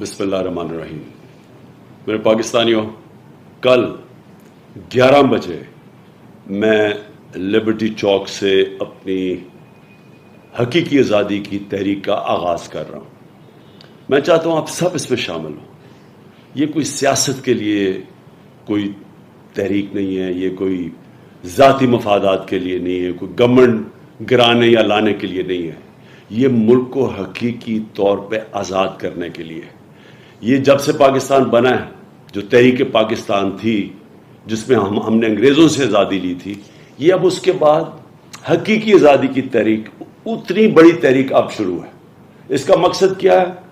बिस्मिल्लाहिर्रहमानिर्रहीम। मेरे पाकिस्तानियों, कल 11 बजे मैं लिबर्टी चौक से अपनी हकीकी आज़ादी की तहरीक का आगाज़ कर रहा हूँ। मैं चाहता हूँ आप सब इसमें शामिल हो। ये कोई सियासत के लिए कोई तहरीक नहीं है, ये कोई ज़ाती मफादात के लिए नहीं है, कोई गवर्नमेंट गिराने या लाने के लिए नहीं है। ये मुल्क को हकीकी तौर पे आज़ाद करने के लिए। ये जब से पाकिस्तान बना है, जो तहरीक पाकिस्तान थी जिसमें हमने अंग्रेज़ों से आज़ादी ली थी, ये अब उसके बाद हकीकी आज़ादी की तहरीक, उतनी बड़ी तहरीक अब शुरू है। इसका मकसद क्या है?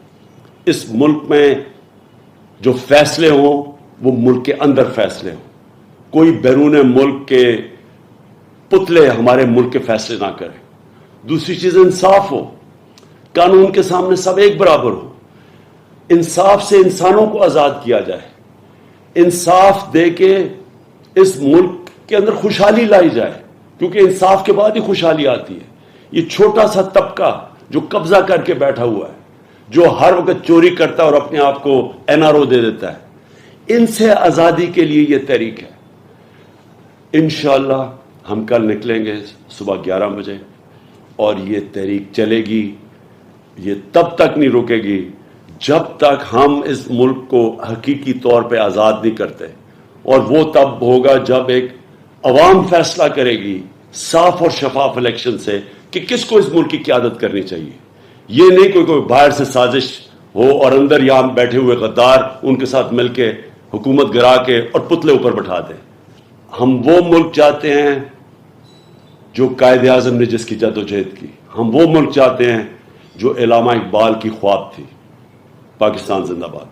इस मुल्क में जो फैसले हों वो मुल्क के अंदर फैसले हों। कोई बैरून मुल्क के पुतले हमारे मुल्क के फैसले ना करें। दूसरी चीज, इंसाफ हो, कानून के सामने सब एक बराबर हो। इंसाफ से इंसानों को आजाद किया जाए, इंसाफ दे के इस मुल्क के अंदर खुशहाली लाई जाए, क्योंकि इंसाफ के बाद ही खुशहाली आती है। ये छोटा सा तबका जो कब्जा करके बैठा हुआ है, जो हर वक्त चोरी करता है और अपने आप को एनआरओ दे देता है, इनसे आजादी के लिए ये तहरीक है। इंशाअल्लाह हम कल निकलेंगे सुबह 11 बजे और ये तहरीक चलेगी। ये तब तक नहीं रुकेगी जब तक हम इस मुल्क को हकीकी तौर पे आज़ाद नहीं करते, और वो तब होगा जब एक अवाम फैसला करेगी साफ और शफाफ इलेक्शन से कि किसको इस मुल्क की क़यादत करनी चाहिए। ये नहीं कोई बाहर से साजिश हो और अंदर यहाँ बैठे हुए गद्दार उनके साथ मिलके हुकूमत गिरा के और पुतले ऊपर बैठा दें। हम वो मुल्क चाहते हैं जो कायदे आज़म ने जिसकी जदोजहद की। हम वो मुल्क चाहते हैं जो इलामा इकबाल की ख्वाब थी। पाकिस्तान जिंदाबाद।